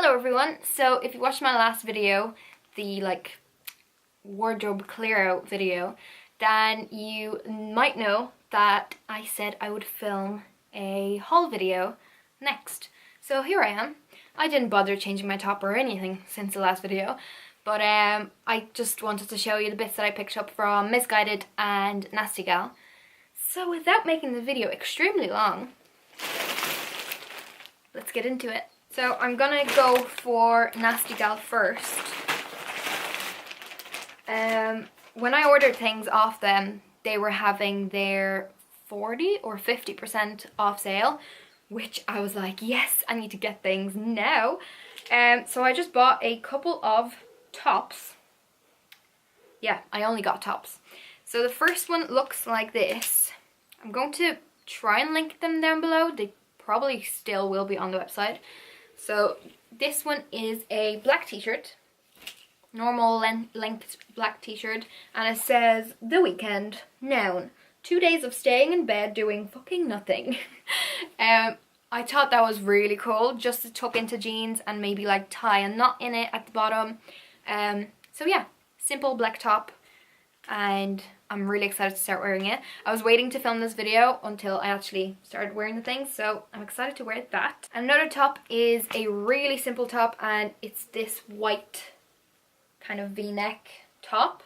Hello everyone, so if you watched my last video, the wardrobe clear out video, then you might know that I said I would film a haul video next. So here I am. I didn't bother changing my top or anything since the last video, but I just wanted to show you the bits that I picked up from Missguided and Nastygal. So without making the video extremely long, let's get into it. So I'm gonna go for Nastygal first. When I ordered things off them, they were having their 40 or 50% off sale, which I was like, yes, I need to get things now. So I just bought a couple of tops. Yeah, I only got tops. So the first one looks like this. I'm going to try and link them down below. They probably still will be on the website. So this one is a black t-shirt, normal length black t-shirt, and it says The Weekend, noun, 2 days of staying in bed doing fucking nothing. I thought that was really cool, just to tuck into jeans and maybe like tie a knot in it at the bottom. So yeah, simple black top, and I'm really excited to start wearing it. I was waiting to film this video until I actually started wearing the thing, so I'm excited to wear that. Another top is a really simple top, and it's this white kind of v-neck top.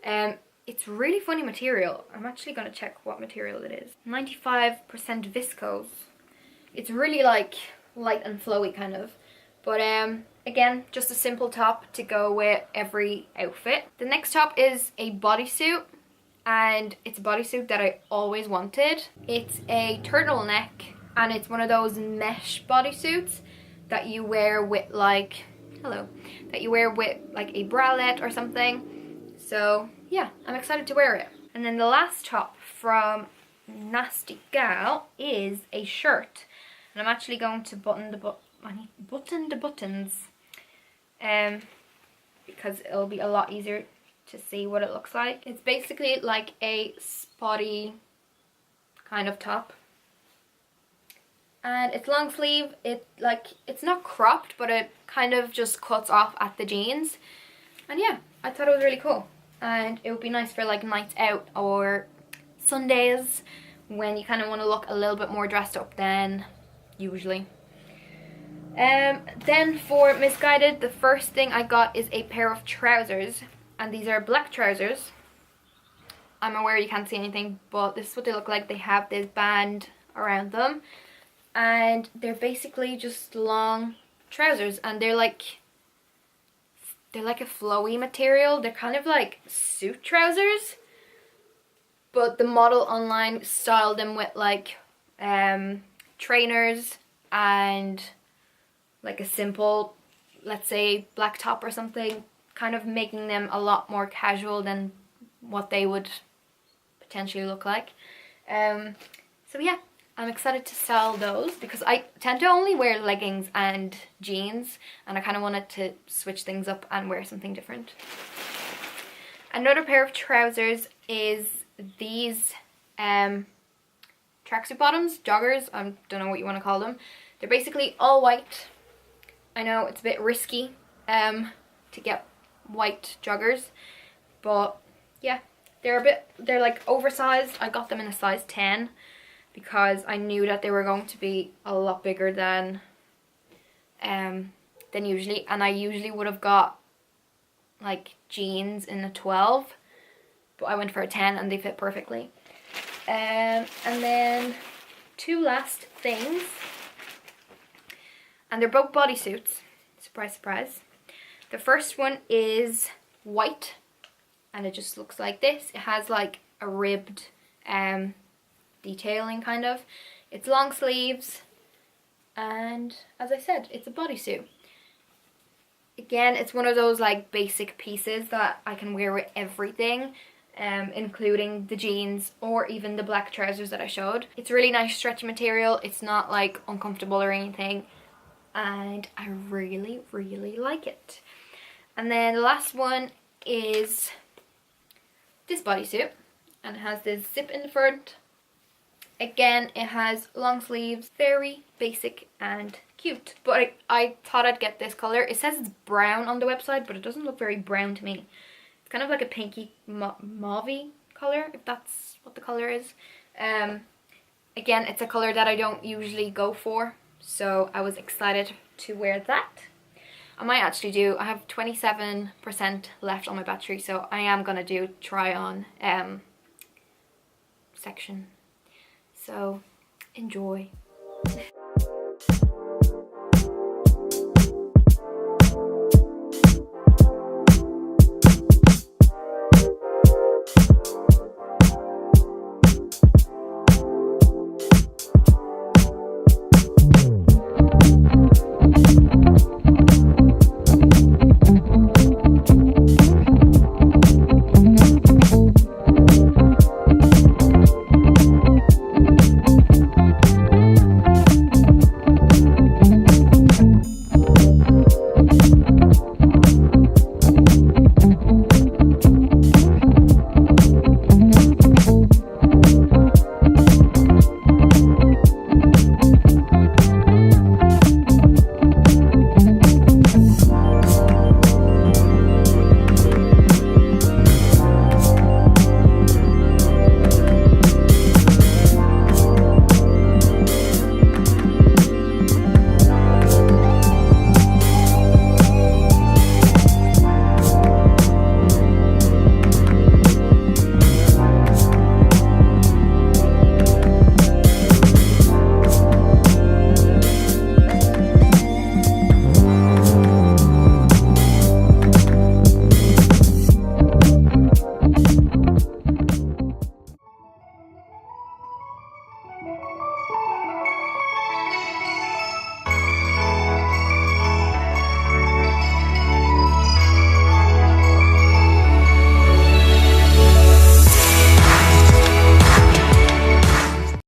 It's really funny material. I'm actually going to check what material it is. 95% viscose. It's really like light and flowy kind of. But again, just a simple top to go with every outfit. The next top is a bodysuit, and it's a bodysuit that I always wanted. It's a turtleneck, and it's one of those mesh bodysuits that you wear with like, that you wear with like a bralette or something. So yeah, I'm excited to wear it. And then the last top from Nastygal is a shirt, and I'm actually going to button the buttons because it'll be a lot easier to see what it looks like. It's basically like a spotty kind of top, and it's long sleeve. It's not cropped, but it kind of just cuts off at the jeans. And yeah, I thought it was really cool, and it would be nice for like nights out or Sundays when you kind of want to look a little bit more dressed up than usually. Then for Missguided, the first thing I got is a pair of trousers, and these are black trousers. I'm aware you can't see anything, but this is what they look like. They have this band around them, and they're basically just long trousers, and they're like a flowy material. They're kind of like suit trousers, but the model online styled them with like trainers and like a simple, let's say, black top or something, kind of making them a lot more casual than what they would potentially look like. So yeah, I'm excited to sell those because I tend to only wear leggings and jeans, and I kind of wanted to switch things up and wear something different. Another pair of trousers is these tracksuit bottoms, joggers, I don't know what you want to call them. They're basically all white. I know it's a bit risky to get white joggers, but yeah, they're like oversized. I got them in a size 10 because I knew that they were going to be a lot bigger than usually, and I usually would have got like jeans in a 12, but I went for a 10 and they fit perfectly. And then two last things, and they're both bodysuits. Surprise, surprise. The first one is white, and it just looks like this. It has like a ribbed detailing kind of. It's long sleeves, and as I said, it's a bodysuit. Again, it's one of those like basic pieces that I can wear with everything, including the jeans or even the black trousers that I showed. It's really nice stretchy material. It's not like uncomfortable or anything, and I really, really like it. And then the last one is this bodysuit, and it has this zip in the front, Again, it has long sleeves, very basic and cute. But I thought I'd get this colour. It says it's brown on the website, but it doesn't look very brown to me. It's kind of like a pinky mauve-y colour, if that's what the colour is. Again, it's a colour that I don't usually go for, so I was excited to wear that. I might actually do, I have 27% left on my battery, so I am going to do try on section. So enjoy.